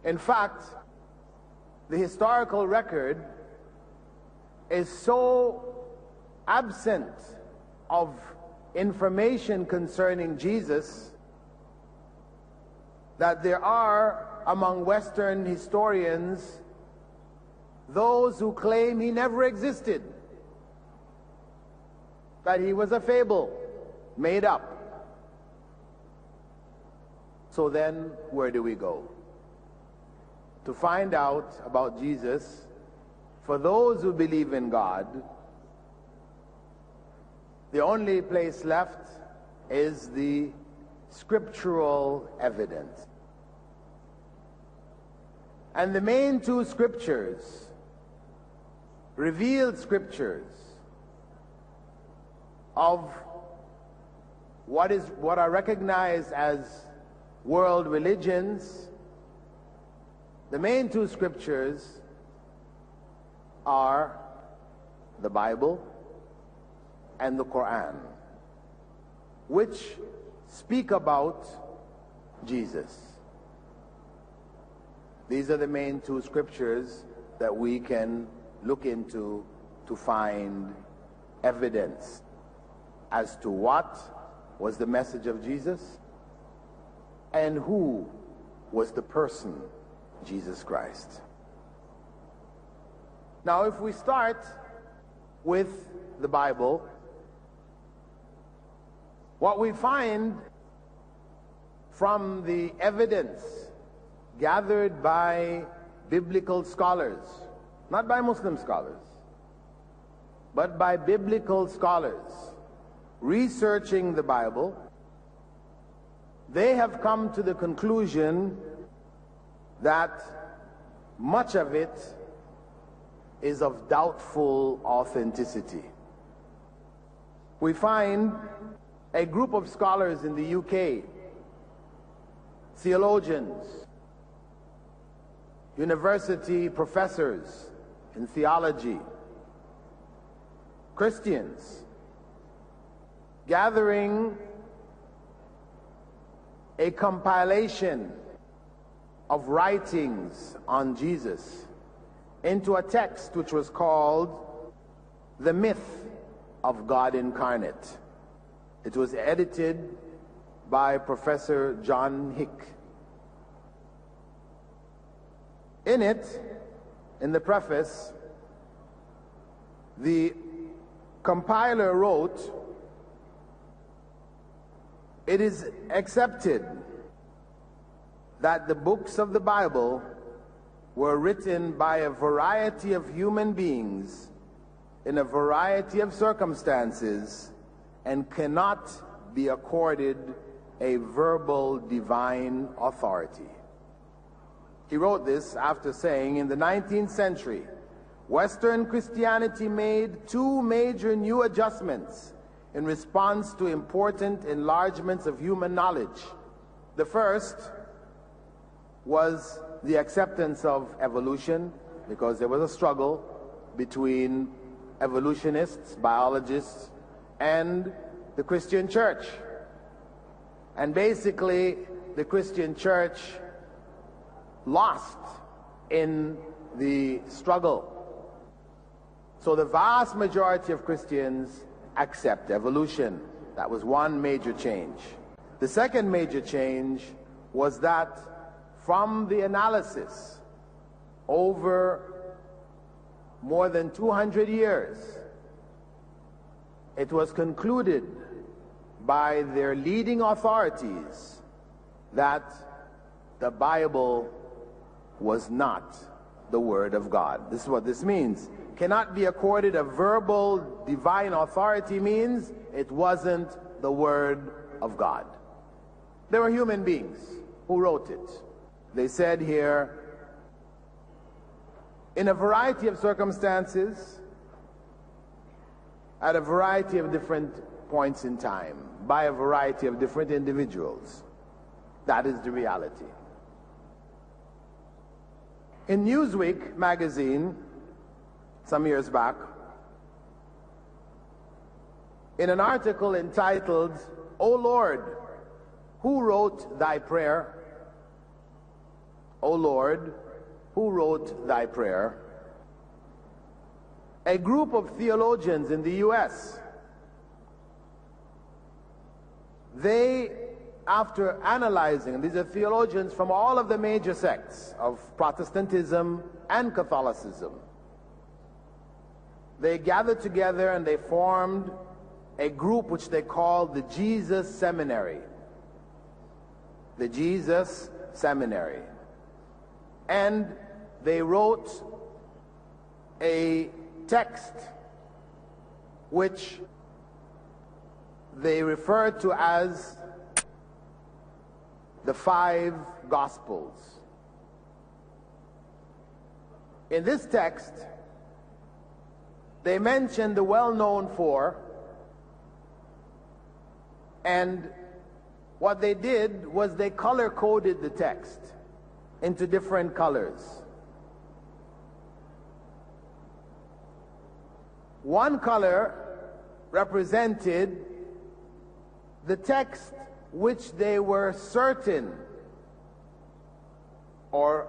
In fact, the historical record is so absent of information concerning Jesus that there are among Western historians those who claim he never existed, that he was a fable made up. So then, where do we go to find out about Jesus? For those who believe in God, the only place left is the scriptural evidence. And the main two scriptures, revealed scriptures of what are recognized as world religions, the main two scriptures are the Bible and the Quran, which speak about Jesus. These are the main two scriptures that we can look into to find evidence as to what was the message of Jesus and who was the person, Jesus Christ. Now, if we start with the Bible, what we find from the evidence gathered by biblical scholars, not by Muslim scholars, but by biblical scholars researching the Bible, they have come to the conclusion that much of it is of doubtful authenticity. We find a group of scholars in the UK, theologians, university professors in theology, Christians, gathering a compilation of writings on Jesus into a text which was called The Myth of God Incarnate. It was edited by Professor John Hick. In it, in the preface, the compiler wrote, "It is accepted that the books of the Bible were written by a variety of human beings in a variety of circumstances and cannot be accorded a verbal divine authority." He wrote this after saying, in the 19th century, Western Christianity made two major new adjustments in response to important enlargements of human knowledge. The first was the acceptance of evolution, because there was a struggle between evolutionists, biologists, and the Christian church. And basically, the Christian church lost in the struggle. So the vast majority of Christians accept evolution. That was one major change. The second major change was that from the analysis over more than 200 years, it was concluded by their leading authorities that the Bible was not the Word of God. This is what this means. Cannot be accorded a verbal divine authority means it wasn't the Word of God. There were human beings who wrote it. They said here, in a variety of circumstances, at a variety of different points in time, by a variety of different individuals. That is the reality. In Newsweek magazine, some years back, in an article entitled, "O Lord, who wrote thy prayer?" O Lord, who wrote thy prayer? A group of theologians in the U.S., they, after analyzing, these are theologians from all of the major sects of Protestantism and Catholicism, they gathered together and they formed a group which they called the Jesus Seminary. The Jesus Seminary. And they wrote a text which they referred to as the 5 Gospels. In this text, they mentioned the well-known 4, and what they did was they color-coded the text into different colors. One color represented the text which they were certain or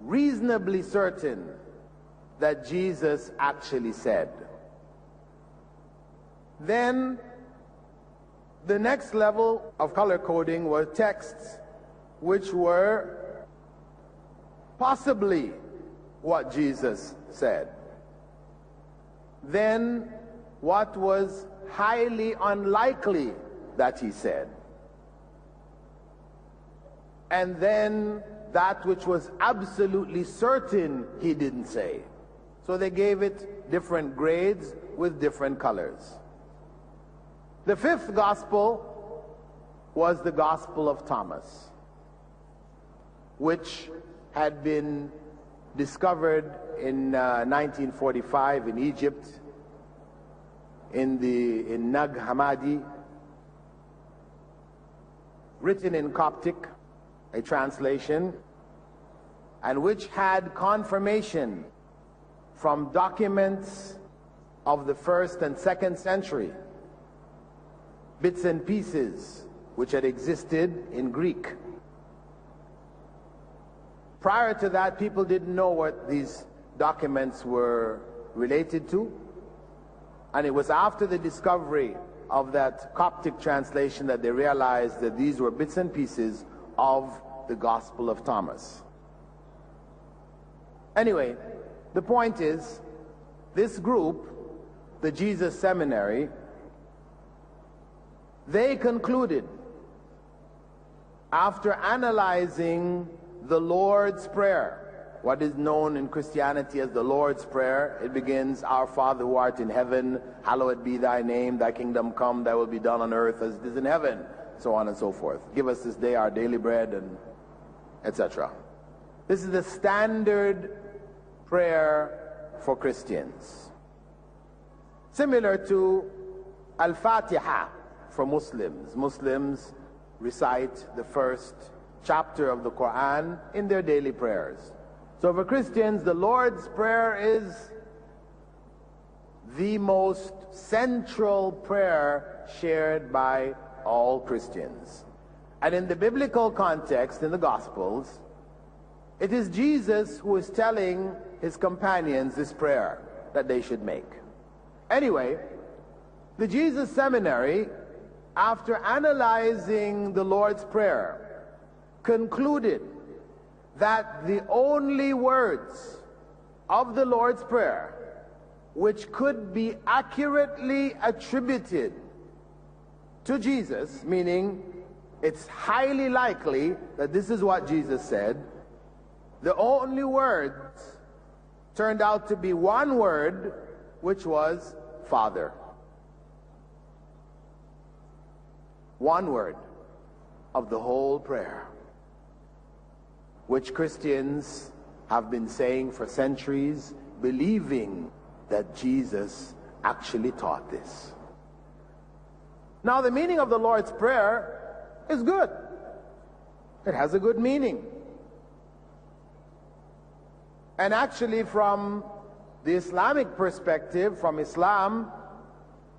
reasonably certain that Jesus actually said. Then the next level of color coding were texts which were possibly what Jesus said. Then what was highly unlikely that he said. And then that which was absolutely certain he didn't say. So they gave it different grades with different colors. The 5th gospel was the Gospel of Thomas, which had been discovered in 1945 in Egypt, in Nag Hammadi, written in Coptic, a translation, and which had confirmation from documents of the 1st and 2nd century, bits and pieces which had existed in Greek. Prior to that, people didn't know what these documents were related to, and it was after the discovery of that Coptic translation that they realized that these were bits and pieces of the Gospel of Thomas. Anyway, the point is, this group, the Jesus Seminary, they concluded, after analyzing the Lord's Prayer, what is known in Christianity as the Lord's Prayer. It begins, Our Father who art in heaven, hallowed be thy name, thy kingdom come, thy will be done on earth as it is in heaven, so on and so forth. Give us this day our daily bread, and etc. This is the standard prayer for Christians. Similar to Al-Fatiha for Muslims. Muslims recite the first chapter of the Quran in their daily prayers. So for Christians, the Lord's Prayer is the most central prayer shared by all Christians. And in the biblical context, in the Gospels, it is Jesus who is telling his companions this prayer that they should make. Anyway, the Jesus Seminary, after analyzing the Lord's Prayer, concluded that the only words of the Lord's Prayer which could be accurately attributed to Jesus, meaning it's highly likely that this is what Jesus said, the only words turned out to be one word, which was Father. One word of the whole prayer, which Christians have been saying for centuries, believing that Jesus actually taught this. Now, the meaning of the Lord's Prayer is good. It has a good meaning. And actually, from the Islamic perspective, from Islam,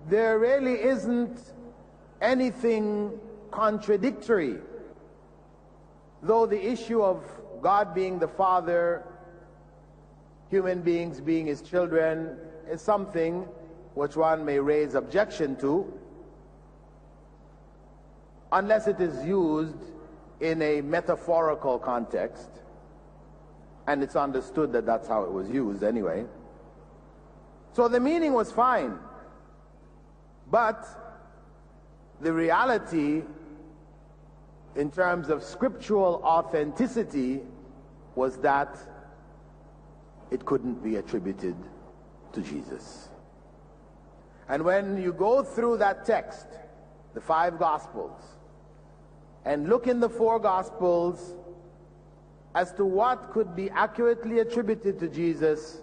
there really isn't anything contradictory though the issue of God being the Father, human beings being his children, is something which one may raise objection to, unless it is used in a metaphorical context, and it's understood that that's how it was used anyway. So the meaning was fine, but the reality in terms of scriptural authenticity was that it couldn't be attributed to Jesus. And when you go through that text, the 5 Gospels, and look in the 4 Gospels as to what could be accurately attributed to Jesus,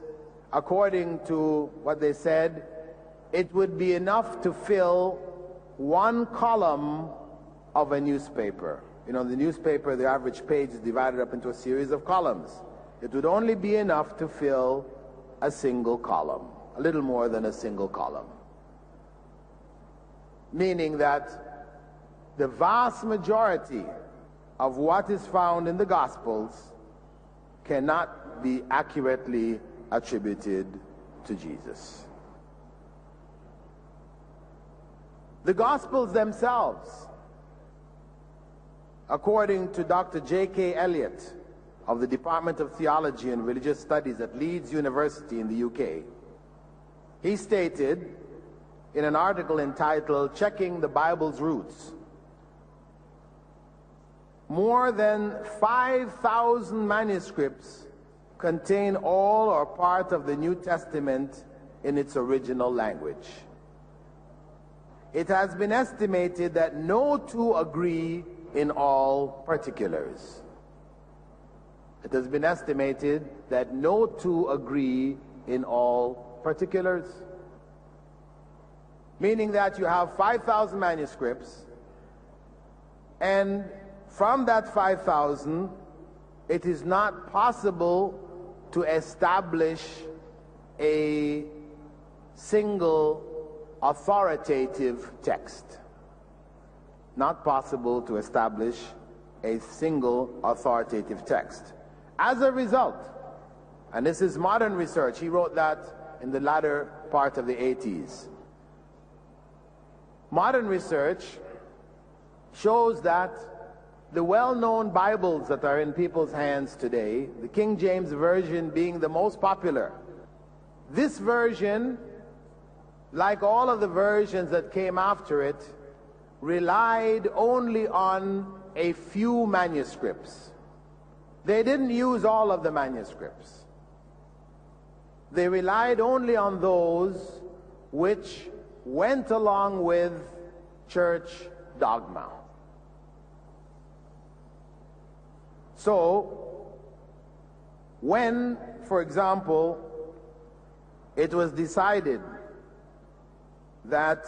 according to what they said, it would be enough to fill 1 column of a newspaper. You know, the newspaper, the average page is divided up into a series of columns. It would only be enough to fill a single column, a little more than a single column. Meaning that the vast majority of what is found in the Gospels cannot be accurately attributed to Jesus. The Gospels themselves, according to Dr. J.K. Elliott of the Department of Theology and Religious Studies at Leeds University in the UK, he stated in an article entitled "Checking the Bible's Roots," more than 5,000 manuscripts contain all or part of the New Testament in its original language. It has been estimated that no 2 agree in all particulars. It has been estimated that no 2 agree in all particulars. Meaning that you have 5,000 manuscripts, and from that 5,000, it is not possible to establish a single authoritative text. Not possible to establish a single authoritative text. As a result, and this is modern research, he wrote that in the latter part of the 80s. Modern research shows that the well-known Bibles that are in people's hands today, the King James Version being the most popular, this version, like all of the versions that came after it, relied only on a few manuscripts. They didn't use all of the manuscripts. They relied only on those which went along with church dogma. So, when, for example, it was decided that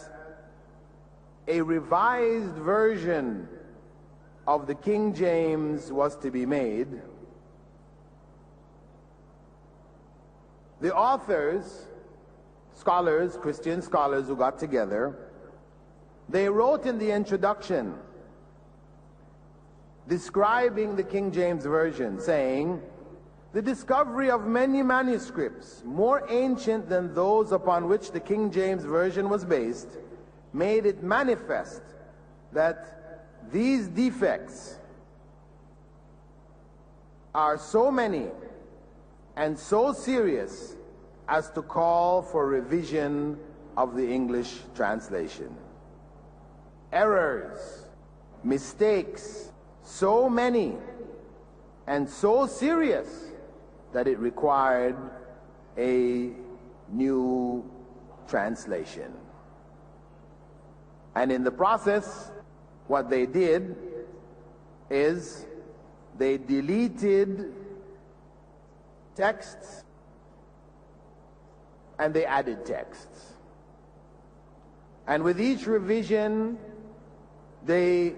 a revised version of the King James was to be made, the authors, scholars, Christian scholars who got together, they wrote in the introduction describing the King James Version, saying, "The discovery of many manuscripts more ancient than those upon which the King James Version was based made it manifest that these defects are so many and so serious as to call for revision of the English translation. Errors, mistakes, so many and so serious that it required a new translation." And in the process, what they did is they deleted texts and they added texts. And with each revision, they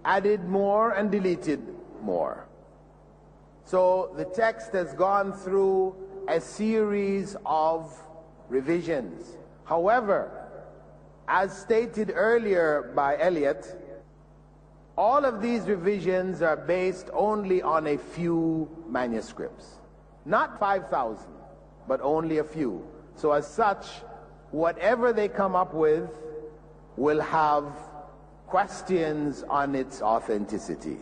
added more and deleted more. So the text has gone through a series of revisions. However, as stated earlier by Eliot, All of these revisions are based only on a few manuscripts. Not 5,000, but only a few. So as such, whatever they come up with will have questions on its authenticity.